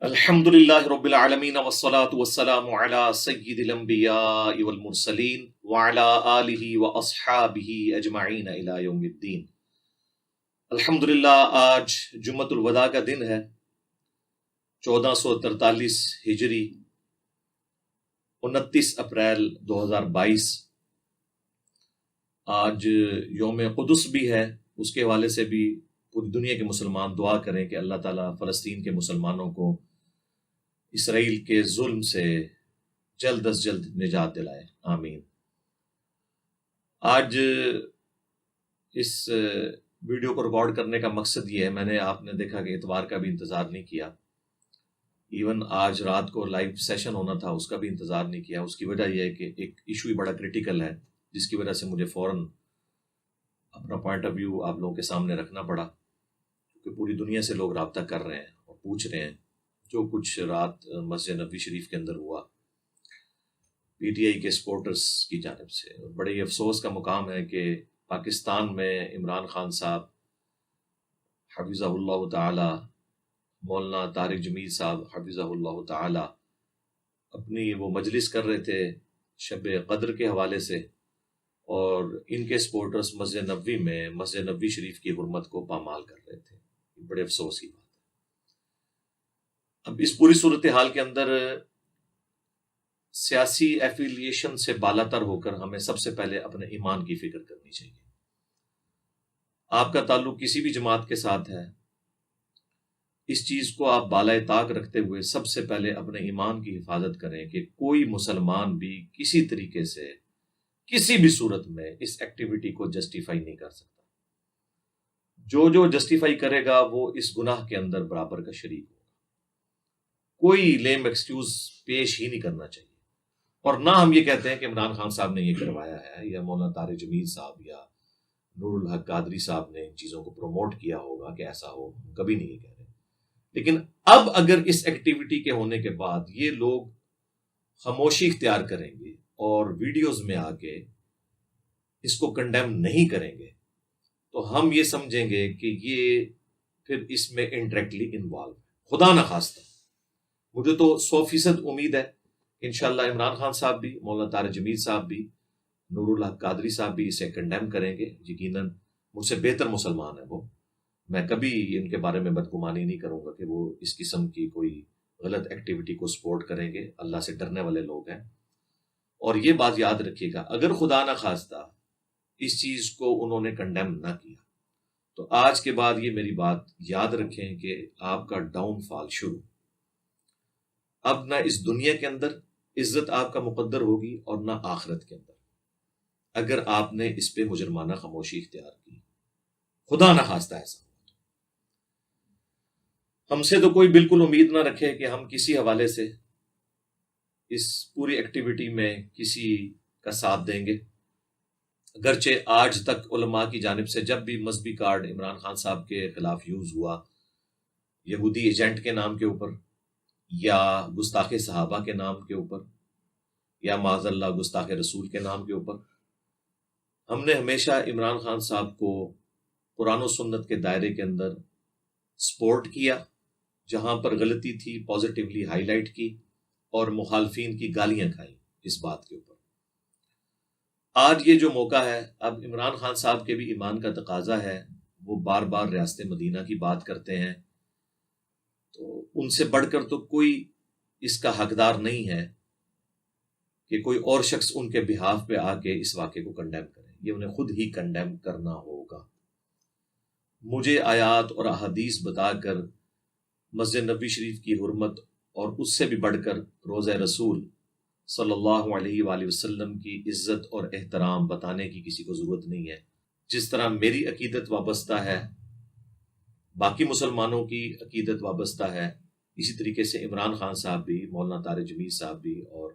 الحمدللہ رب العالمین والصلاة والسلام علی سید الانبیاء والمرسلین وعلی آلہ واصحابہ اجمعین الی یوم الدین۔ الحمدللہ آج جمعۃ الوداع کا دن ہے، 1443 ہجری، 29 اپریل 2022۔ آج یوم قدس بھی ہے، اس کے حوالے سے بھی پوری دنیا کے مسلمان دعا کریں کہ اللہ تعالیٰ فلسطین کے مسلمانوں کو اسرائیل کے ظلم سے جلد از جلد نجات دلائے، آمین۔ آج اس ویڈیو کو ریکارڈ کرنے کا مقصد یہ ہے، میں نے آپ نے دیکھا کہ اتوار کا بھی انتظار نہیں کیا، ایون آج رات کو لائیو سیشن ہونا تھا اس کا بھی انتظار نہیں کیا۔ اس کی وجہ یہ ہے کہ ایک ایشو ہی بڑا کریٹیکل ہے، جس کی وجہ سے مجھے فوراً اپنا پوائنٹ آف ویو آپ لوگوں کے سامنے رکھنا پڑا، کیونکہ پوری دنیا سے لوگ رابطہ کر رہے ہیں اور پوچھ رہے ہیں جو کچھ رات مسجد نبوی شریف کے اندر ہوا پی ٹی آئی کے سپورٹرز کی جانب سے۔ بڑے ہی افسوس کا مقام ہے کہ پاکستان میں عمران خان صاحب حفظہ اللہ تعالی، مولانا طارق جمیل صاحب حفظہ اللہ تعالی اپنی وہ مجلس کر رہے تھے شب قدر کے حوالے سے، اور ان کے سپورٹرز مسجد نبوی میں مسجد نبوی شریف کی حرمت کو پامال کر رہے تھے۔ بڑے افسوس کی بات ہے۔ اب اس پوری صورتحال کے اندر سیاسی ایفیلیشن سے بالاتر ہو کر ہمیں سب سے پہلے اپنے ایمان کی فکر کرنی چاہیے۔ آپ کا تعلق کسی بھی جماعت کے ساتھ ہے، اس چیز کو آپ بالائے طاق رکھتے ہوئے سب سے پہلے اپنے ایمان کی حفاظت کریں کہ کوئی مسلمان بھی کسی طریقے سے کسی بھی صورت میں اس ایکٹیویٹی کو جسٹیفائی نہیں کر سکتا۔ جو جسٹیفائی کرے گا وہ اس گناہ کے اندر برابر کا شریک ہوگا۔ کوئی لیم ایکسکیوز پیش ہی نہیں کرنا چاہیے، اور نہ ہم یہ کہتے ہیں کہ عمران خان صاحب نے یہ کروایا ہے یا مولانا طارق جمیل صاحب یا نور الحق قادری صاحب نے ان چیزوں کو پروموٹ کیا ہوگا کہ ایسا ہو، ہم کبھی نہیں یہ کہہ رہے۔ لیکن اب اگر اس ایکٹیویٹی کے ہونے کے بعد یہ لوگ خاموشی اختیار کریں گے اور ویڈیوز میں آ کے اس کو کنڈیم نہیں کریں گے تو ہم یہ سمجھیں گے کہ یہ پھر اس میں انڈائریکٹلی انوالو ہے۔ خدا نخواستہ، مجھے تو 100% امید ہے کہ انشاءاللہ عمران خان صاحب بھی، مولانا طارق جمیل صاحب بھی، نور الحق قادری صاحب بھی اسے کنڈیم کریں گے۔ یقیناً مجھ سے بہتر مسلمان ہیں وہ، میں کبھی ان کے بارے میں بدگمانی نہیں کروں گا کہ وہ اس قسم کی کوئی غلط ایکٹیویٹی کو سپورٹ کریں گے۔ اللہ سے ڈرنے والے لوگ ہیں۔ اور یہ بات یاد رکھیے گا، اگر خدا نخواستہ اس چیز کو انہوں نے کنڈیم نہ کیا تو آج کے بعد یہ میری بات یاد رکھیں کہ آپ کا ڈاؤن فال شروع۔ اب نہ اس دنیا کے اندر عزت آپ کا مقدر ہوگی اور نہ آخرت کے اندر، اگر آپ نے اس پہ مجرمانہ خاموشی اختیار کی۔ خدا نہ خواستہ ایسا ہو۔ ہم سے تو کوئی بالکل امید نہ رکھے کہ ہم کسی حوالے سے اس پوری ایکٹیویٹی میں کسی کا ساتھ دیں گے، اگرچہ آج تک علماء کی جانب سے جب بھی مذہبی کارڈ عمران خان صاحب کے خلاف یوز ہوا، یہودی ایجنٹ کے نام کے اوپر یا گستاخ صحابہ کے نام کے اوپر یا معاذ اللہ گستاخ رسول کے نام کے اوپر، ہم نے ہمیشہ عمران خان صاحب کو قرآن و سنت کے دائرے کے اندر سپورٹ کیا، جہاں پر غلطی تھی پازیٹیولی ہائی لائٹ کی، اور مخالفین کی گالیاں کھائیں اس بات کے اوپر۔ آج یہ جو موقع ہے، اب عمران خان صاحب کے بھی ایمان کا تقاضا ہے، وہ بار بار ریاست مدینہ کی بات کرتے ہیں، تو ان سے بڑھ کر تو کوئی اس کا حقدار نہیں ہے کہ کوئی اور شخص ان کے بہاف پہ آ کے اس واقعے کو کنڈیم کرے۔ یہ انہیں خود ہی کنڈیم کرنا ہوگا۔ مجھے آیات اور احادیث بتا کر مسجد نبوی شریف کی حرمت اور اس سے بھی بڑھ کر روضہ رسول صلی اللہ علیہ وآلہ وسلم کی عزت اور احترام بتانے کی کسی کو ضرورت نہیں ہے۔ جس طرح میری عقیدت وابستہ ہے، باقی مسلمانوں کی عقیدت وابستہ ہے، اسی طریقے سے عمران خان صاحب بھی، مولانا طارق جمیل صاحب بھی اور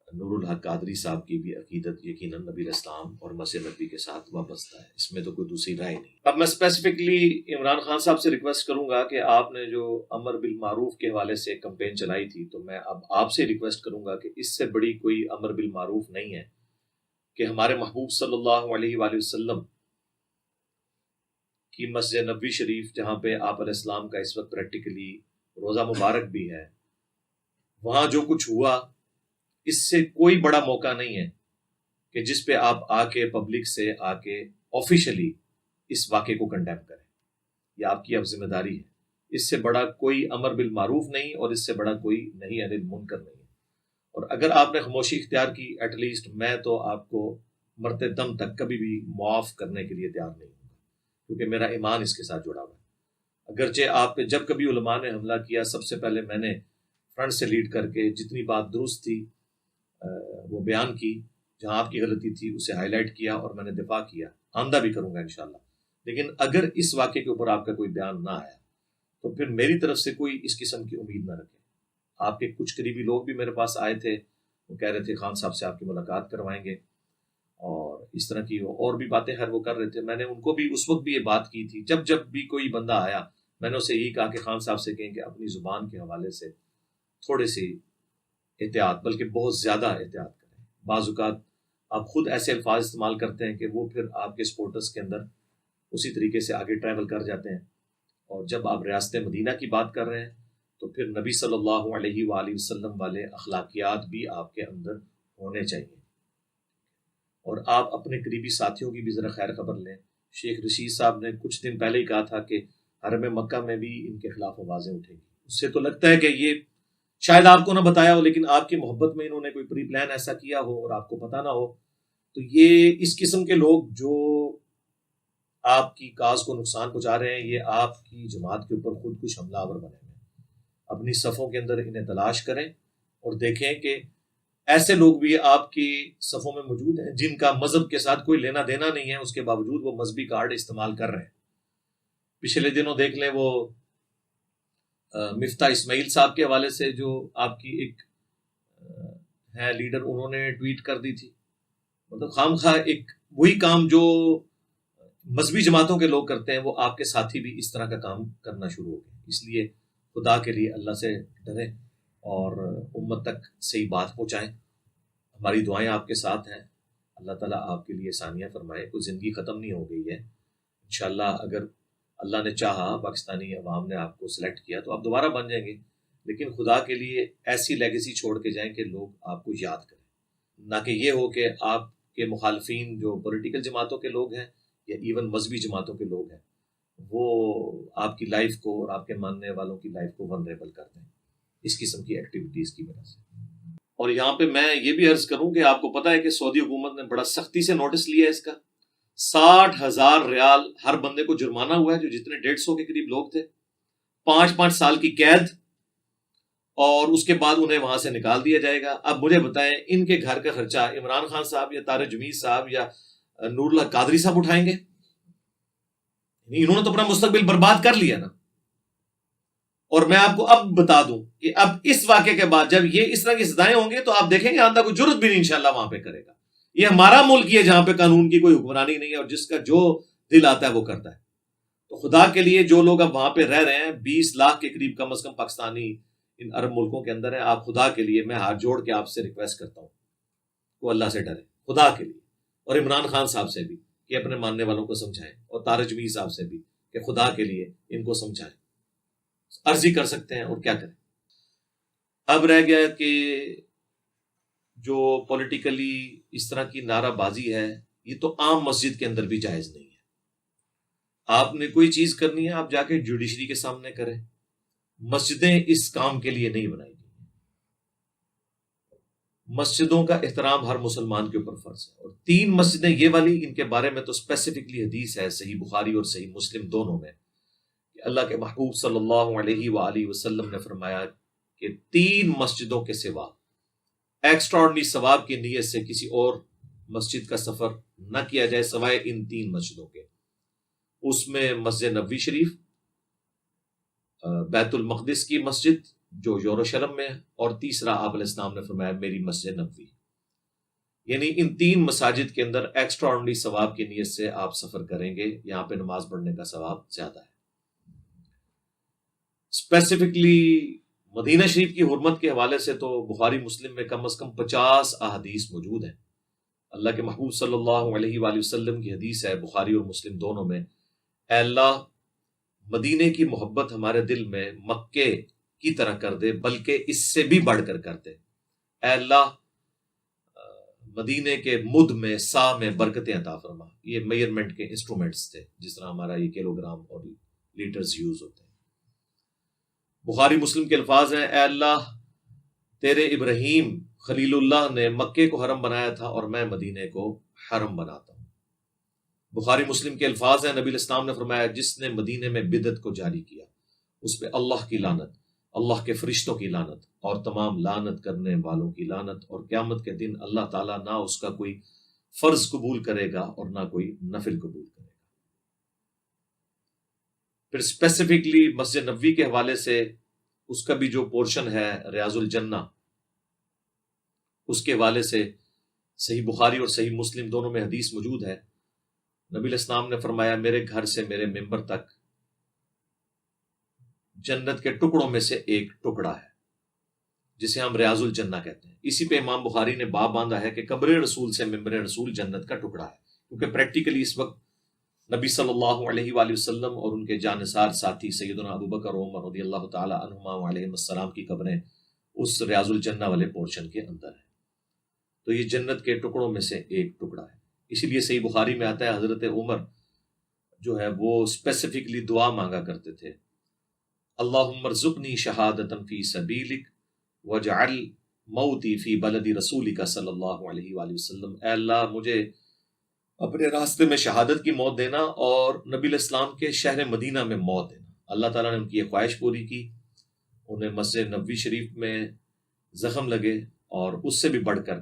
نور الحق قادری صاحب کی بھی عقیدت یقیناً نبی الاسلام اور مسجد نبوی کے ساتھ وابستہ ہے، اس میں تو کوئی دوسری رائے نہیں۔ اب میں اسپیسیفکلی عمران خان صاحب سے ریکویسٹ کروں گا کہ آپ نے جو امر بالمعروف کے حوالے سے کمپین چلائی تھی، تو میں اب آپ سے ریکویسٹ کروں گا کہ اس سے بڑی کوئی امر بالمعروف نہیں ہے کہ ہمارے محبوب صلی اللہ علیہ وآلہ وسلم کی مسجد نبوی شریف، جہاں پہ آپ علیہ السلام کا اس وقت پریکٹیکلی روزہ مبارک بھی ہے، وہاں جو کچھ ہوا اس سے کوئی بڑا موقع نہیں ہے کہ جس پہ آپ آ کے پبلک سے آ کے آفیشلی اس واقعے کو کنڈیم کریں. یہ آپ کی اب ذمہ داری ہے. اس سے بڑا کوئی امر بالمعروف نہیں اور اس سے بڑا کوئی نہی عن المنکر نہیں ہے. اور اگر آپ نے خاموشی اختیار کی، ایٹ لیسٹ میں تو آپ کو مرتے دم تک کبھی بھی معاف کرنے کے لیے تیار نہیں ہوں گا، کیونکہ میرا ایمان اس کے ساتھ جڑا ہوا ہے. اگرچہ آپ پہ جب کبھی علماء نے حملہ کیا، سب سے پہلے میں نے فرنٹ سے لیڈ کر کے جتنی بات درست تھی وہ بیان کی، جہاں آپ کی غلطی تھی اسے ہائی لائٹ کیا اور میں نے دفاع کیا. آئندہ بھی کروں گا انشاءاللہ. لیکن اگر اس واقعے کے اوپر آپ کا کوئی بیان نہ آیا تو پھر میری طرف سے کوئی اس قسم کی امید نہ رکھیں. آپ کے کچھ قریبی لوگ بھی میرے پاس آئے تھے، وہ کہہ رہے تھے خان صاحب سے آپ کی ملاقات کروائیں گے، اور اس طرح کی اور بھی باتیں خیر وہ کر رہے تھے. میں نے ان کو بھی اس وقت بھی یہ بات کی تھی، جب بھی کوئی بندہ آیا میں نے اسے یہی کہا کہ خان صاحب سے کہیں کہ اپنی زبان کے حوالے سے تھوڑے سی احتیاط، بلکہ بہت زیادہ احتیاط کریں. بعض اوقات آپ خود ایسے الفاظ استعمال کرتے ہیں کہ وہ پھر آپ کے سپورٹرز کے اندر اسی طریقے سے آگے ٹریول کر جاتے ہیں. اور جب آپ ریاست مدینہ کی بات کر رہے ہیں تو پھر نبی صلی اللہ علیہ وآلہ وسلم والے اخلاقیات بھی آپ کے اندر ہونے چاہیے. اور آپ اپنے قریبی ساتھیوں کی بھی ذرا خیر خبر لیں. شیخ رشید صاحب نے کچھ دن پہلے ہی کہا تھا کہ حرم مکہ میں بھی ان کے خلاف آوازیں اٹھیں گی. اس سے تو لگتا ہے کہ یہ شاید آپ کو نہ بتایا ہو، لیکن آپ کی محبت میں انہوں نے کوئی پری پلان ایسا کیا ہو اور آپ کو پتہ نہ ہو. تو یہ اس قسم کے لوگ جو آپ کی کاز کو نقصان پہنچا رہے ہیں، یہ آپ کی جماعت کے اوپر خود کش حملہ آور بنے ہوئے ہیں. اپنی صفوں کے اندر انہیں تلاش کریں اور دیکھیں کہ ایسے لوگ بھی آپ کی صفوں میں موجود ہیں جن کا مذہب کے ساتھ کوئی لینا دینا نہیں ہے، اس کے باوجود وہ مذہبی کارڈ استعمال کر رہے ہیں. پچھلے دنوں دیکھ لیں وہ مفتاح اسماعیل صاحب کے حوالے سے جو آپ کی ایک ہے لیڈر، انہوں نے ٹویٹ کر دی تھی. مطلب خام خواہ ایک وہی کام جو مذہبی جماعتوں کے لوگ کرتے ہیں، وہ آپ کے ساتھی بھی اس طرح کا کام کرنا شروع ہو گئے. اس لیے خدا کے لیے اللہ سے ڈریں اور امت تک صحیح بات پہنچائیں. ہماری دعائیں آپ کے ساتھ ہیں. اللہ تعالیٰ آپ کے لیے آسانیاں فرمائے. کوئی زندگی ختم نہیں ہو گئی ہے. انشاءاللہ اگر اللہ نے چاہا، پاکستانی عوام نے آپ کو سلیکٹ کیا تو آپ دوبارہ بن جائیں گے. لیکن خدا کے لیے ایسی لیگیسی چھوڑ کے جائیں کہ لوگ آپ کو یاد کریں، نہ کہ یہ ہو کہ آپ کے مخالفین جو پولیٹیکل جماعتوں کے لوگ ہیں یا ایون مذہبی جماعتوں کے لوگ ہیں، وہ آپ کی لائف کو اور آپ کے ماننے والوں کی لائف کو ونریبل کر دیں اس قسم کی ایکٹیویٹیز کی وجہ سے. اور یہاں پہ میں یہ بھی عرض کروں کہ آپ کو پتہ ہے کہ سعودی حکومت نے بڑا سختی سے نوٹس لیا ہے اس کا. 60,000 ریال ہر بندے کو جرمانہ ہوا ہے، جو جتنے 150 کے قریب لوگ تھے. 5 سال کی قید، اور اس کے بعد انہیں وہاں سے نکال دیا جائے گا. اب مجھے بتائیں ان کے گھر کا خرچہ عمران خان صاحب یا طارق جمیل صاحب یا نور اللہ قادری صاحب اٹھائیں گے؟ انہوں نے تو اپنا مستقبل برباد کر لیا نا. اور میں آپ کو اب بتا دوں کہ اب اس واقعے کے بعد جب یہ اس طرح کی سزائیں ہوں گے تو آپ دیکھیں گے آندہ کوئی جرت بھی نہیں انشاءاللہ وہاں پہ کرے گا. یہ ہمارا ملک ہے جہاں پہ قانون کی کوئی حکمرانی نہیں ہے اور جس کا جو دل آتا ہے وہ کرتا ہے. تو خدا کے لیے جو لوگ اب وہاں پہ رہ رہے ہیں، 20 لاکھ کے قریب کم از کم پاکستانی ان عرب ملکوں کے اندر ہیں، آپ خدا کے لیے میں ہاتھ جوڑ کے آپ سے ریکویسٹ کرتا ہوں وہ اللہ سے ڈرے خدا کے لیے. اور عمران خان صاحب سے بھی کہ اپنے ماننے والوں کو سمجھائیں، اور طارق جمیل صاحب سے بھی کہ خدا کے لیے ان کو سمجھائیں. عرضی کر سکتے ہیں اور کیا کریں. اب رہ گیا کہ جو پولیٹیکلی اس طرح کی نعرہ بازی ہے، یہ تو عام مسجد کے اندر بھی جائز نہیں ہے. آپ نے کوئی چیز کرنی ہے آپ جا کے جوڈیشری کے سامنے کریں. مسجدیں اس کام کے لیے نہیں بنائی گئی. مسجدوں کا احترام ہر مسلمان کے اوپر فرض ہے. اور 3 مسجدیں یہ والی، ان کے بارے میں تو اسپیسیفکلی حدیث ہے صحیح بخاری اور صحیح مسلم دونوں میں کہ اللہ کے محبوب صلی اللہ علیہ وآلہ وسلم نے فرمایا کہ 3 مسجدوں کے سوا ایکسٹراڈنری ثواب کی نیت سے کسی اور مسجد کا سفر نہ کیا جائے سوائے ان 3 مسجدوں کے. اس میں مسجد نبوی شریف، بیت المقدس کی مسجد جو یروشلم میں ہے، اور تیسرا آپ علیہ السلام نے فرمایا میری مسجد نبوی. یعنی ان 3 مساجد کے اندر ایکسٹراڈنری ثواب کی نیت سے آپ سفر کریں گے، یہاں پہ نماز پڑھنے کا ثواب زیادہ ہے. اسپیسیفکلی مدینہ شریف کی حرمت کے حوالے سے تو بخاری مسلم میں کم از کم 50 احادیث موجود ہیں. اللہ کے محبوب صلی اللہ علیہ وآلہ وسلم کی حدیث ہے بخاری اور مسلم دونوں میں، اے اللہ مدینے کی محبت ہمارے دل میں مکے کی طرح کر دے، بلکہ اس سے بھی بڑھ کر دے۔ اے اللہ مدینے کے مد میں، سا میں برکتیں عطا فرما۔ یہ میئرمنٹ کے انسٹرومنٹس تھے، جس طرح ہمارا یہ کلو گرام اور لیٹرز یوز ہوتے ہیں۔ بخاری مسلم کے الفاظ ہیں، اے اللہ تیرے ابراہیم خلیل اللہ نے مکے کو حرم بنایا تھا اور میں مدینے کو حرم بناتا ہوں۔ بخاری مسلم کے الفاظ ہیں، نبی الاسلام نے فرمایا، جس نے مدینے میں بدعت کو جاری کیا اس پہ اللہ کی لعنت، اللہ کے فرشتوں کی لعنت اور تمام لعنت کرنے والوں کی لعنت، اور قیامت کے دن اللہ تعالیٰ نہ اس کا کوئی فرض قبول کرے گا اور نہ کوئی نفل قبول کرے گا۔ پھر اسپیسیفکلی مسجد نبوی کے حوالے سے اس کا بھی جو پورشن ہے ریاض الجنہ، اس کے حوالے سے صحیح بخاری اور صحیح مسلم دونوں میں حدیث موجود ہے۔ نبی الاسلام نے فرمایا، میرے گھر سے میرے ممبر تک جنت کے ٹکڑوں میں سے ایک ٹکڑا ہے، جسے ہم ریاض الجنہ کہتے ہیں۔ اسی پہ امام بخاری نے باب باندھا ہے کہ قبر رسول سے ممبر رسول جنت کا ٹکڑا ہے، کیونکہ پریکٹیکلی اس وقت نبی صلی اللہ علیہ وآلہ وسلم اور ان کے جانثار ساتھی سیدنا ابوبکر و عمر رضی اللہ تعالی عنہما علیہم السلام کی قبریں اس ریاض الجنہ والے پورشن کے اندر ہیں۔ تو یہ جنت کے ٹکڑوں میں سے ایک ٹکڑا ہے۔ اسی لیے صحیح بخاری میں آتا ہے، حضرت عمر جو ہے وہ اسپیسیفکلی دعا مانگا کرتے تھے، اللہم ارزقنی شہادۃ فی سبیلک واجعل موتی فی بلد رسولک صلی اللہ علیہ وآلہ وسلم، اے اللہ مجھے اپنے راستے میں شہادت کی موت دینا اور نبی الاسلام کے شہر مدینہ میں موت دینا۔ اللہ تعالیٰ نے ان کی یہ خواہش پوری کی، انہیں مسجد نبوی شریف میں زخم لگے اور اس سے بھی بڑھ کر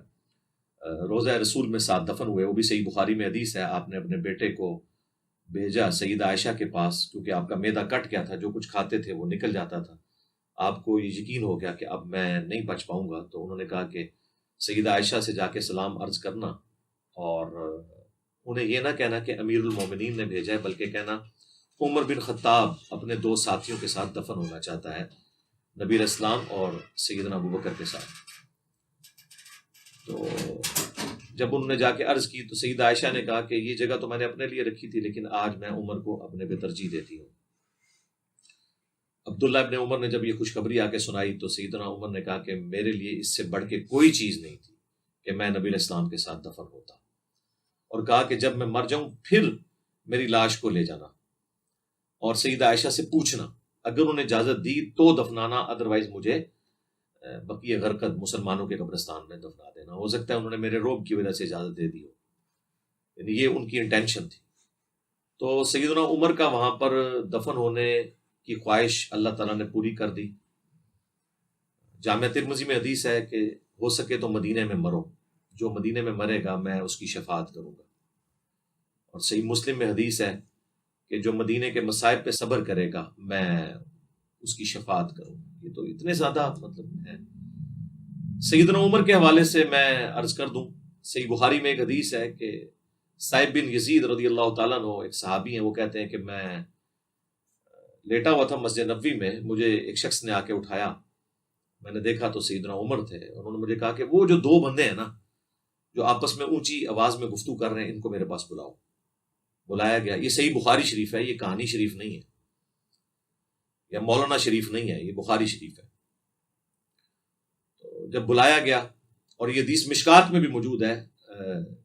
روضہ رسول میں ساتھ دفن ہوئے۔ وہ بھی صحیح بخاری میں حدیث ہے، آپ نے اپنے بیٹے کو بھیجا سیدہ عائشہ کے پاس، کیونکہ آپ کا معدہ کٹ گیا تھا، جو کچھ کھاتے تھے وہ نکل جاتا تھا، آپ کو یہ یقین ہو گیا کہ اب میں نہیں بچ پاؤں گا۔ تو انہوں نے کہا کہ سیدہ عائشہ سے جا کے سلام عرض کرنا، اور انہیں یہ نہ کہنا کہ امیر المومنین نے بھیجا ہے، بلکہ کہنا عمر بن خطاب اپنے دو ساتھیوں کے ساتھ دفن ہونا چاہتا ہے، نبی علیہ السلام اور سیدنا ابوبکر کے ساتھ۔ تو جب انہوں نے جا کے عرض کی تو سیدہ عائشہ نے کہا کہ یہ جگہ تو میں نے اپنے لیے رکھی تھی، لیکن آج میں عمر کو اپنے پہ ترجیح دیتی ہوں۔ عبداللہ ابن عمر نے جب یہ خوشخبری آ کے سنائی تو سیدنا عمر نے کہا کہ میرے لیے اس سے بڑھ کے کوئی چیز نہیں تھی کہ میں نبی علیہ السلام کے ساتھ دفن ہوتا، اور کہا کہ جب میں مر جاؤں پھر میری لاش کو لے جانا اور سیدہ عائشہ سے پوچھنا، اگر انہوں نے اجازت دی تو دفنانا، ادروائز مجھے بقیہ غرقد مسلمانوں کے قبرستان میں دفنا دینا۔ ہو سکتا ہے انہوں نے میرے روب کی وجہ سے اجازت دے دی ہو، یعنی یہ ان کی انٹینشن تھی۔ تو سیدنا عمر کا وہاں پر دفن ہونے کی خواہش اللہ تعالیٰ نے پوری کر دی۔ جامعہ ترمذی میں حدیث ہے کہ ہو سکے تو مدینے میں مرو، جو مدینے میں مرے گا میں اس کی شفاعت کروں گا، اور صحیح مسلم میں حدیث ہے کہ جو مدینے کے مصائب پہ صبر کرے گا میں اس کی شفاعت کروں گا۔ یہ تو اتنے زیادہ مطلب ہے۔ سیدنا عمر کے حوالے سے میں عرض کر دوں، صحیح بخاری میں ایک حدیث ہے کہ صائب بن یزید رضی اللہ تعالیٰ عنہ ایک صحابی ہیں، وہ کہتے ہیں کہ میں لیٹا ہوا تھا مسجد نبوی میں، مجھے ایک شخص نے آ کے اٹھایا، میں نے دیکھا تو سیدنا عمر تھے، انہوں نے مجھے کہا کہ وہ جو دو بندے ہیں نا جو آپس میں اونچی آواز میں گفتگو کر رہے ہیں، ان کو میرے پاس بلاؤ۔ بلایا گیا۔ یہ صحیح بخاری شریف ہے، یہ کہانی شریف نہیں ہے یا مولانا شریف نہیں ہے، یہ بخاری شریف ہے۔ تو جب بلایا گیا، اور یہ حدیث مشکات میں بھی موجود ہے،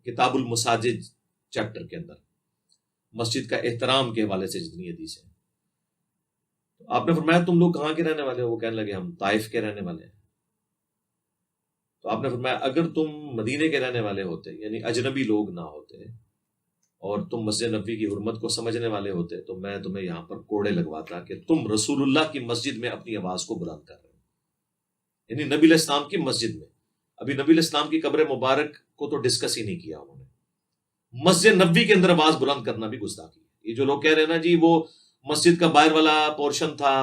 کتاب المساجد چیپٹر کے اندر، مسجد کا احترام کے حوالے سے جتنی حدیث ہے، آپ نے فرمایا تم لوگ کہاں کے رہنے والے ہو؟ وہ کہنے لگے ہم طائف کے رہنے والے ہیں۔ تو آپ نے فرمایا اگر تم مدینے کے رہنے والے ہوتے، یعنی اجنبی لوگ نہ ہوتے، اور تم مسجد نبوی کی حرمت کو سمجھنے والے ہوتے، تو میں تمہیں یہاں پر کوڑے لگواتا کہ تم رسول اللہ کی مسجد میں اپنی آواز کو بلند کر رہے ہو، یعنی نبی علیہ السلام کی مسجد میں۔ ابھی نبی علیہ السلام کی قبر مبارک کو تو ڈسکس ہی نہیں کیا انہوں نے، مسجد نبوی کے اندر آواز بلند کرنا بھی گستاخی ہے۔ یہ جو لوگ کہہ رہے ہیں نا جی وہ مسجد کا باہر والا پورشن تھا،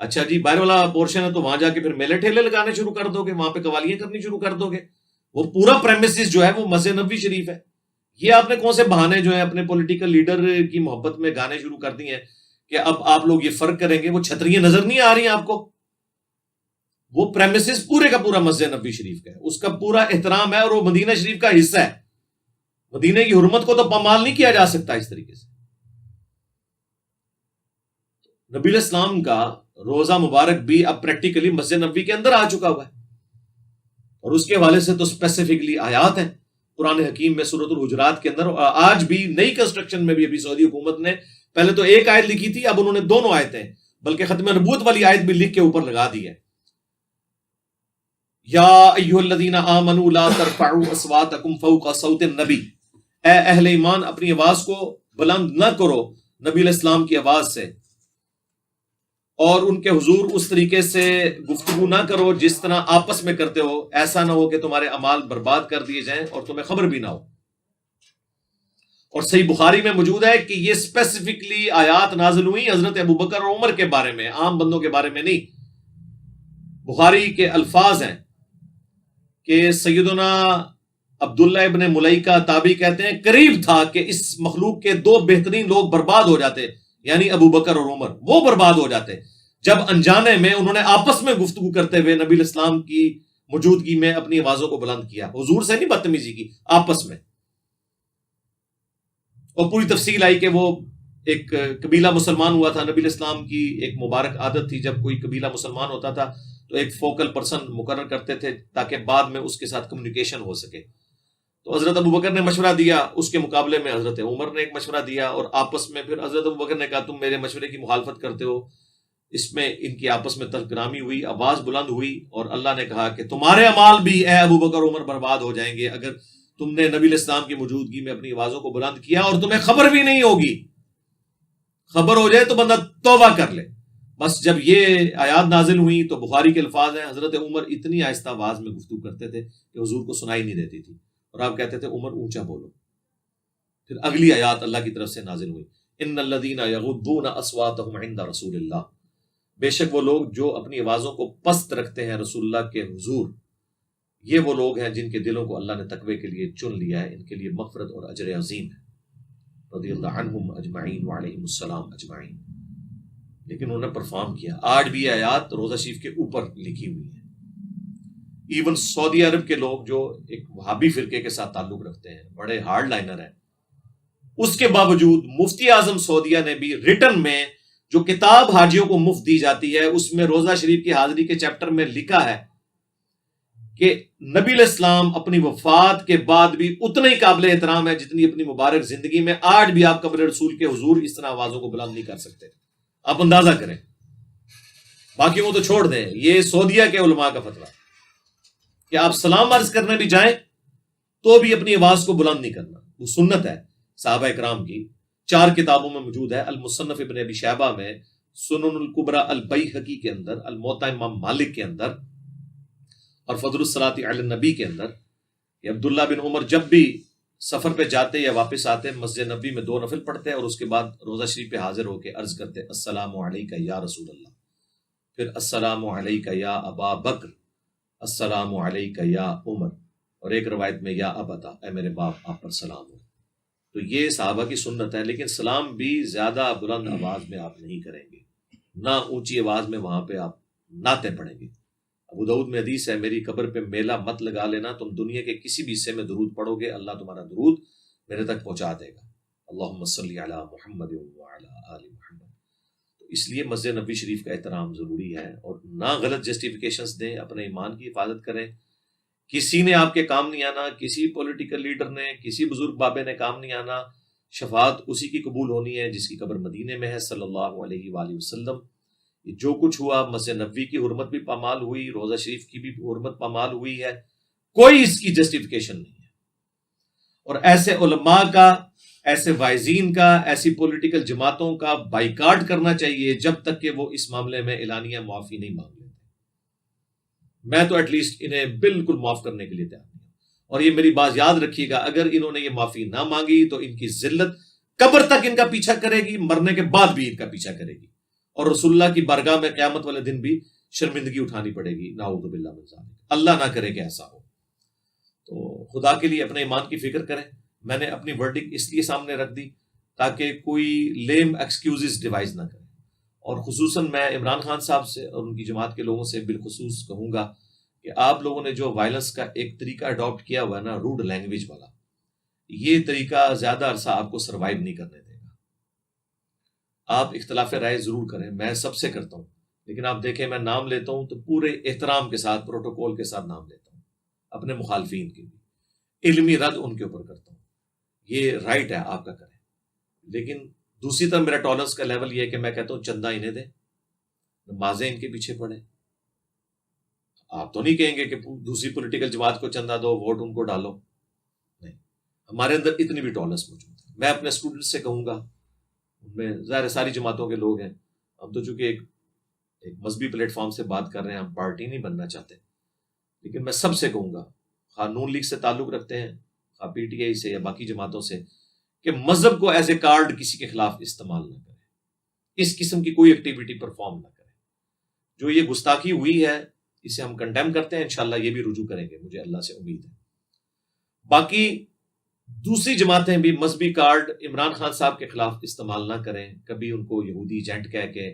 اچھا جی باہر والا پورشن ہے تو وہاں جا کے پھر میلے ٹھیلے لگانے شروع کر دو گے، وہاں پہ قوالیاں کرنی شروع کر دو گے، وہ پورا پریمیسز جو ہے وہ مسجد نبوی شریف ہے۔ یہ آپ نے کون سے بہانے جو ہے اپنے پولیٹیکل لیڈر کی محبت میں گانے شروع کر دی ہیں کہ اب آپ لوگ یہ فرق کریں گے، وہ چھتریاں نظر نہیں آ رہی ہیں آپ کو؟ وہ پریمیسز پورے کا پورا مسجد نبوی شریف کا ہے، اس کا پورا احترام ہے، اور وہ مدینہ شریف کا حصہ ہے۔ مدینہ کی حرمت کو تو پامال نہیں کیا جا سکتا اس طریقے سے۔ نبی علیہ السلام کا روزہ مبارک بھی اب پریکٹیکلی مسجد نبوی کے اندر آ چکا ہوا ہے، اور اس کے حوالے سے تو اسپیسیفکلی آیات ہیں قرآن حکیم میں سورۃ الحجرات کے اندر. آج بھی نئی کنسٹرکشن میں بھی ابھی سعودی حکومت نے پہلے تو ایک آیت لکھی تھی، اب انہوں نے 2 آیتیں بلکہ ختم نبوت والی آیت بھی لکھ کے اوپر لگا دی ہے. یا ایھا الذین آمنوا لا ترفعوا اصواتکم فوق صوت النبی، اے اہل ایمان اپنی آواز کو بلند نہ کرو نبی علیہ السلام کی آواز سے، اور ان کے حضور اس طریقے سے گفتگو نہ کرو جس طرح آپس میں کرتے ہو، ایسا نہ ہو کہ تمہارے اعمال برباد کر دیے جائیں اور تمہیں خبر بھی نہ ہو. اور صحیح بخاری میں موجود ہے کہ یہ اسپیسیفکلی آیات نازل ہوئی حضرت ابوبکر اور عمر کے بارے میں، عام بندوں کے بارے میں نہیں. بخاری کے الفاظ ہیں کہ سیدنا عبداللہ ابن ملیکہ تابعی کہتے ہیں قریب تھا کہ اس مخلوق کے 2 بہترین لوگ برباد ہو جاتے، یعنی ابو بکر اور عمر، وہ برباد ہو جاتے جب انجانے میں انہوں نے آپس میں گفتگو کرتے ہوئے نبی علیہ السلام کی موجودگی میں اپنی آوازوں کو بلند کیا، حضور سے نہیں بدتمیزی کی، آپس میں. اور پوری تفصیل آئی کہ وہ ایک قبیلہ مسلمان ہوا تھا. نبی علیہ السلام کی ایک مبارک عادت تھی جب کوئی قبیلہ مسلمان ہوتا تھا تو ایک فوکل پرسن مقرر کرتے تھے تاکہ بعد میں اس کے ساتھ کمیونیکیشن ہو سکے. تو حضرت ابوبکر نے مشورہ دیا، اس کے مقابلے میں حضرت عمر نے ایک مشورہ دیا، اور آپس میں پھر حضرت ابوبکر نے کہا تم میرے مشورے کی مخالفت کرتے ہو. اس میں ان کی آپس میں تلکرامی ہوئی، آواز بلند ہوئی، اور اللہ نے کہا کہ تمہارے اعمال بھی اے ابوبکر عمر برباد ہو جائیں گے اگر تم نے نبی علیہ السلام کی موجودگی میں اپنی آوازوں کو بلند کیا اور تمہیں خبر بھی نہیں ہوگی. خبر ہو جائے تو بندہ توبہ کر لے. بس جب یہ آیات نازل ہوئی تو بخاری کے الفاظ ہیں حضرت عمر اتنی آہستہ آواز میں گفتگو کرتے تھے کہ حضور کو سنائی نہیں دیتی تھی، اور آپ کہتے تھے عمر اونچا بولو. پھر اگلی آیات اللہ کی طرف سے نازل ہوئی، ان الذین یغضون اصواتهم عند رسول اللہ، بے شک وہ لوگ جو اپنی آوازوں کو پست رکھتے ہیں رسول اللہ کے حضور، یہ وہ لوگ ہیں جن کے دلوں کو اللہ نے تقوی کے لیے چن لیا ہے، ان کے لیے مغفرت اور اجر عظیم ہے. رضی اللہ عنہم اجمعین وعلیہم السلام اجمعین. لیکن انہوں نے پرفارم کیا. آج بھی یہ آیات روزہ شریف کے اوپر لکھی ہوئی ہیں. ایون سعودی عرب کے لوگ جو ایک وہابی فرقے کے ساتھ تعلق رکھتے ہیں، بڑے ہارڈ لائنر ہیں، اس کے باوجود مفتی اعظم سعودیہ نے بھی ریٹن میں جو کتاب حاجیوں کو مفت دی جاتی ہے اس میں روزہ شریف کی حاضری کے چیپٹر میں لکھا ہے کہ نبی علیہ السلام اپنی وفات کے بعد بھی اتنا ہی قابل احترام ہے جتنی اپنی مبارک زندگی میں. آج بھی آپ قبر رسول کے حضور اس طرح آوازوں کو بلند نہیں کر سکتے. آپ اندازہ کریں. باقی وہ تو چھوڑ دیں، یہ سعودیہ کے علماء کا فتویٰ کہ آپ سلام عرض کرنے بھی جائیں تو بھی اپنی آواز کو بلند نہیں کرنا. وہ سنت ہے صحابہ اکرام کی. 4 کتابوں میں موجود ہے، المصنف ابن ابی شیبہ میں، سنن الکبریٰ البیہقی کے اندر، الموطا امام مالک کے اندر، اور فضل الصلاۃ علی النبی کے اندر، کہ عبداللہ بن عمر جب بھی سفر پہ جاتے یا واپس آتے مسجد نبی میں 2 نفل پڑھتے اور اس کے بعد روزہ شریف پہ حاضر ہو کے عرض کرتے السلام علیکہ یا رسول اللہ، پھر السلام علیکہ یا ابا بکر، السلام علیکہ یا عمر، اور ایک روایت میں یا ابتا، اے میرے باپ آپ پر سلام ہو. تو یہ صحابہ کی سنت ہے. لیکن سلام بھی زیادہ بلند آواز میں آپ نہیں کریں گے، نہ اونچی آواز میں وہاں پہ آپ نعتیں پڑھیں گے. ابو داؤد میں حدیث ہے میری قبر پہ میلہ مت لگا لینا، تم دنیا کے کسی بھی حصے میں درود پڑھو گے اللہ تمہارا درود میرے تک پہنچا دے گا. اللہم صلی علی محمد وعلی آل محمد. تو اس لیے مسجد نبی شریف کا احترام ضروری ہے، اور نہ غلط جسٹیفیکیشنز دیں، اپنے ایمان کی حفاظت کریں. کسی نے آپ کے کام نہیں آنا، کسی پولیٹیکل لیڈر نے، کسی بزرگ بابے نے کام نہیں آنا. شفاعت اسی کی قبول ہونی ہے جس کی قبر مدینے میں ہے صلی اللہ علیہ وآلہ وسلم. جو کچھ ہوا مسجد نبوی کی حرمت بھی پامال ہوئی، روزہ شریف کی بھی حرمت پامال ہوئی ہے، کوئی اس کی جسٹیفیکیشن نہیں ہے. اور ایسے علماء کا، ایسے وائزین کا، ایسی پولیٹیکل جماعتوں کا بائیکاٹ کرنا چاہیے جب تک کہ وہ اس معاملے میں اعلانیہ معافی نہیں مانگ لیتے. میں تو ایٹ لیسٹ انہیں بالکل معاف کرنے کے لیے تیار ہوں. اور یہ میری بات یاد رکھیے گا، اگر انہوں نے یہ معافی نہ مانگی تو ان کی ذلت قبر تک ان کا پیچھا کرے گی، مرنے کے بعد بھی ان کا پیچھا کرے گی، اور رسول اللہ کی بارگاہ میں قیامت والے دن بھی شرمندگی اٹھانی پڑے گی. نعوذ باللہ من ذالک. اللہ نہ کرے کہ ایسا ہو. تو خدا کے لیے اپنے ایمان کی فکر کریں. میں نے اپنی ورڈنگ اس لیے سامنے رکھ دی تاکہ کوئی لیم ایکسکیوزز ڈیوائز نہ کرے. اور خصوصاً میں عمران خان صاحب سے اور ان کی جماعت کے لوگوں سے بالخصوص کہوں گا کہ آپ لوگوں نے جو وائلنس کا ایک طریقہ اڈاپٹ کیا ہوا ہے نا، روڈ لینگویج والا، یہ طریقہ زیادہ عرصہ آپ کو سروائیو نہیں کرنے دے گا. آپ اختلاف رائے ضرور کریں، میں سب سے کرتا ہوں، لیکن آپ دیکھیں میں نام لیتا ہوں تو پورے احترام کے ساتھ پروٹوکول کے ساتھ نام لیتا ہوں، اپنے مخالفین کے بھی علمی رد ان کے اوپر کرتا ہوں، یہ رائٹ ہے آپ کا کریں. لیکن دوسری طرف میرا ٹالرنس کا لیول یہ ہے کہ میں کہتا ہوں چندہ انہیں دیں، نمازیں ان کے پیچھے پڑھیں. آپ تو نہیں کہیں گے کہ دوسری پولیٹیکل جماعت کو چندہ دو، ووٹ ان کو ڈالو، نہیں. ہمارے اندر اتنی بھی ٹالرنس موجود ہے. میں اپنے اسٹوڈنٹس سے کہوں گا، ان میں ظاہر ساری جماعتوں کے لوگ ہیں، ہم تو چونکہ ایک مذہبی پلیٹ فارم سے بات کر رہے ہیں، ہم پارٹی نہیں بننا چاہتے، لیکن میں سب سے کہوں گا، خواہ نون لیگ سے تعلق رکھتے ہیں، خواہ پی ٹی آئی سے یا باقی جماعتوں سے، کہ مذہب کو ایز اے کارڈ کسی کے خلاف استعمال نہ کریں، اس قسم کی کوئی ایکٹیویٹی پرفارم نہ کریں. جو یہ گستاخی ہوئی ہے اسے ہم کنڈیم کرتے ہیں، انشاءاللہ یہ بھی رجوع کریں گے، مجھے اللہ سے امید ہے. باقی دوسری جماعتیں بھی مذہبی کارڈ عمران خان صاحب کے خلاف استعمال نہ کریں، کبھی ان کو یہودی ایجنٹ کہہ کے،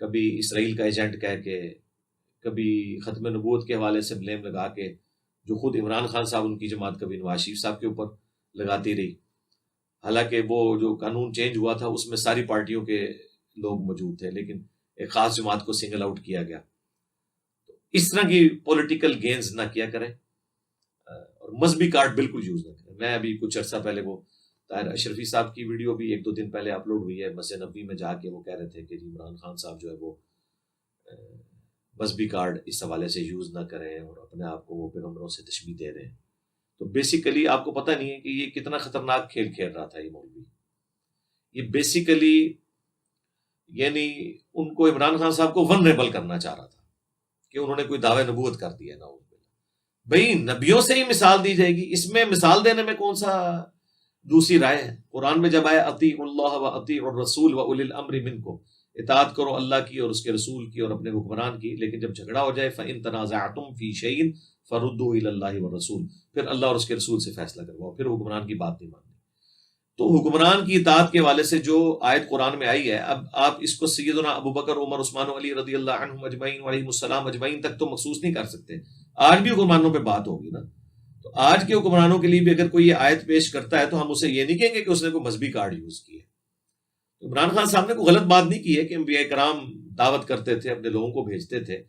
کبھی اسرائیل کا ایجنٹ کہہ کے، کبھی ختم نبوت کے حوالے سے بلیم لگا کے، جو خود عمران خان صاحب ان کی جماعت کبھی نواز شریف صاحب کے اوپر لگاتی رہی. حالانکہ وہ جو قانون چینج ہوا تھا اس میں ساری پارٹیوں کے لوگ موجود تھے، لیکن ایک خاص جماعت کو سنگل آؤٹ کیا گیا. اس طرح کی پولیٹیکل گینز نہ کیا کریں، اور مذہبی کارڈ بالکل یوز نہ کریں. میں ابھی کچھ عرصہ پہلے وہ طاہر اشرفی صاحب کی ویڈیو بھی 1-2 دن پہلے اپلوڈ ہوئی ہے، مسجد نبوی میں جا کے وہ کہہ رہے تھے کہ عمران خان صاحب جو ہے وہ مذہبی کارڈ اس حوالے سے یوز نہ کریں، اور اپنے آپ کو وہ پیغمبروں سے تشبیہ دے رہے ہیں. تو بیسیکلی آپ کو پتہ نہیں ہے کہ یہ کتنا خطرناک کھیل کھیل رہا تھا یہ مولوی. یہ بیسیکلی یعنی ان کو عمران خان صاحب کو ونریبل کرنا چاہ رہا تھا کہ انہوں نے کوئی دعوے نبوت کر دیا. نعوذ باللہ. بھئی نبیوں سے ہی مثال دی جائے گی، اس میں مثال دینے میں کون سا دوسری رائے ہے؟ قرآن میں جب آئے اطیعوا اللہ و اطیعوا الرسول و اولی الامر منکم، اطاعت کرو اللہ کی اور اس کے رسول کی اور اپنے حکمران کی، لیکن جب جھگڑا ہو جائے فإن تنازعتم فی شیء فردوا الی اللہ والرسول، پھر اللہ اور اس کے رسول سے فیصلہ کرواؤ، پھر حکمران کی بات نہیں ماننی. تو حکمران کی اطاعت کے حوالے سے جو آیت قرآن میں آئی ہے، اب آپ اس کو سیدنا ابو بکر، عمر، عثمان و علی رضی اللہ عنہم اجمعین وعلیہم السلام اجمعین تک تو مخصوص نہیں کر سکتے. آج بھی حکمرانوں پہ بات ہوگی نا، تو آج کے حکمرانوں کے لیے بھی اگر کوئی یہ آیت پیش کرتا ہے تو ہم اسے یہ نہیں کہیں گے کہ اس نے کوئی مذہبی کارڈ یوز کیا ہے. عمران خان صاحب نے کوئی غلط بات نہیں کی ہے کہ انبیاء کرام دعوت کرتے تھے، اپنے لوگوں کو بھیجتے تھے،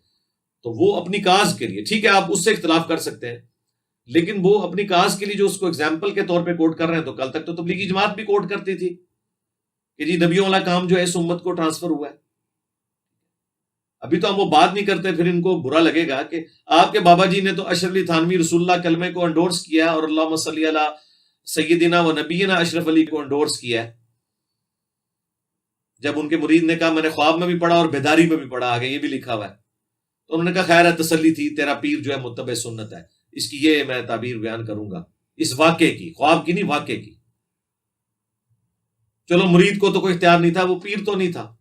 تو وہ اپنی کاز کے لیے ٹھیک ہے، آپ اس سے اختلاف کر سکتے ہیں، لیکن وہ اپنی کاز کے لیے جو اس کو اگزامپل کے طور پہ کوٹ کر رہے ہیں، تو کل تک تو تبلیغی جماعت بھی کوٹ کرتی تھی کہ جی نبیوں والا کام جو ہے اس امت کو ٹرانسفر ہوا ہے. ابھی تو ہم وہ بات نہیں کرتے، پھر ان کو برا لگے گا کہ آپ کے بابا جی نے تو اشرف علی تھانوی رسول اللہ کلمے کو انڈورس کیا اور اللہم صلی علی سیدنا و نبینا اشرف علی کو انڈورس کیا ہے. جب ان کے مرید نے کہا میں نے خواب میں بھی پڑھا اور بیداری میں بھی پڑھا، آگے یہ بھی لکھا ہوا ہے، تو انہوں نے کہا خیر ہے، تسلی تھی، تیرا پیر جو ہے متبع سنت ہے. اس کی یہ میں تعبیر بیان کروں گا، اس واقعے کی، خواب کی نہیں، واقعے کی. چلو مرید کو تو کوئی اختیار نہیں تھا، وہ پیر تو نہیں تھا.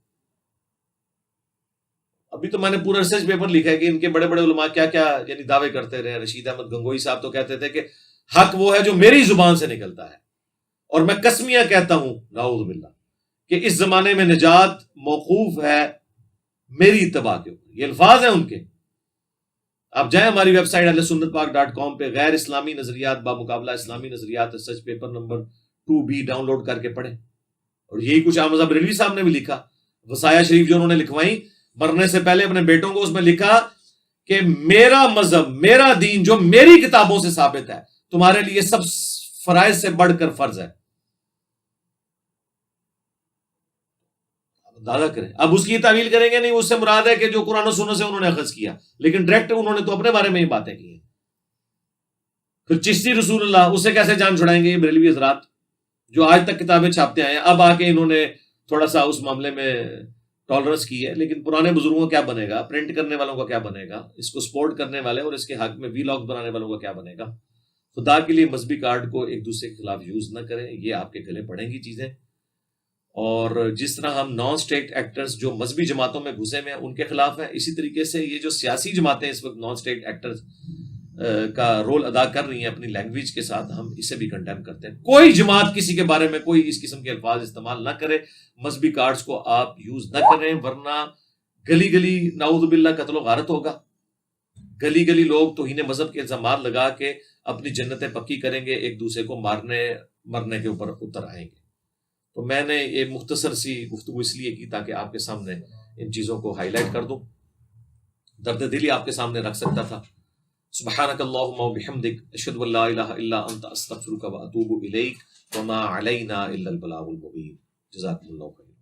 ابھی تو میں نے پورا ریسرچ پیپر لکھا ہے کہ ان کے بڑے بڑے علماء کیا کیا یعنی دعوے کرتے رہے. رشید احمد گنگوئی صاحب تو کہتے تھے کہ حق وہ ہے جو میری زبان سے نکلتا ہے، اور میں قسمیاں کہتا ہوں نعوذ باللہ کہ اس زمانے میں نجات موقوف ہے میری اتباع کے اوپر. یہ الفاظ ہیں ان کے. آپ جائیں ہماری ویب سائٹ اہلسنتپاک.com پہ، غیر اسلامی نظریات بامقابلہ اسلامی نظریات research paper number 2B download کر کے پڑھیں. اور یہی کچھ احمد بریلوی صاحب نے بھی لکھا، وصایا شریف جو انہوں نے لکھوائی مرنے سے پہلے اپنے بیٹوں کو، اس میں لکھا کہ میرا مذہب، میرا دین جو میری کتابوں سے ثابت ہے، تمہارے لیے سب فرائض سے بڑھ کر فرض ہے. اندازہ کریں. اب اس کی تعویل کریں گے نہیں، اس سے مراد ہے کہ جو قرآن و سنت سے انہوں نے اخذ کیا، لیکن ڈائریکٹ انہوں نے تو اپنے بارے میں ہی باتیں کی ہیں. پھر چشتی رسول اللہ، اس سے کیسے جان چھڑائیں گے یہ بریلوی حضرات جو آج تک کتابیں چھاپتے آئے ہیں؟ اب آ کے انہوں نے تھوڑا سا اس معاملے میں ٹالرنس کی ہے، لیکن پرانے بزرگوں کا کیا بنے گا، پرنٹ کرنے والوں کا کیا بنے گا، اس کو سپورٹ کرنے والے اور اس کے حق میں ویلاگ بنانے والوں کا کیا بنے گا؟ خدا کے لیے مذہبی کارڈ کو ایک دوسرے کے خلاف یوز نہ کریں، یہ آپ کے گلے پڑیں گی چیزیں. اور جس طرح ہم نان اسٹیٹ ایکٹرز جو مذہبی جماعتوں میں گھسے ہوئے ہیں ان کے خلاف ہیں، اسی طریقے سے یہ جو سیاسی جماعتیں اس وقت نان اسٹیٹ ایکٹرز کا رول ادا کر رہی ہیں اپنی لینگویج کے ساتھ، ہم اسے بھی کنڈیم کرتے ہیں. کوئی جماعت کسی کے بارے میں کوئی اس قسم کے الفاظ استعمال نہ کرے، مذہبی کارڈز کو آپ یوز نہ کریں، ورنہ گلی گلی نعوذ باللہ قتل و غارت ہوگا. گلی گلی لوگ توہین مذہب کے الزامات لگا کے اپنی جنتیں پکی کریں گے، ایک دوسرے کو مرنے کے اوپر اتر آئیں گے. تو میں نے یہ مختصر سی گفتگو اس لیے کی تاکہ آپ کے سامنے ان چیزوں کو ہائی لائٹ کر دوں، درد دلی آپ کے سامنے رکھ سکتا تھا۔ سبحانک اللہم و بحمدک، اشہد ان لا الہ الا انت، استغفرک و اتوب الیک، وما علینا الا البلاغ المبین۔ جزاکم اللہ خیر۔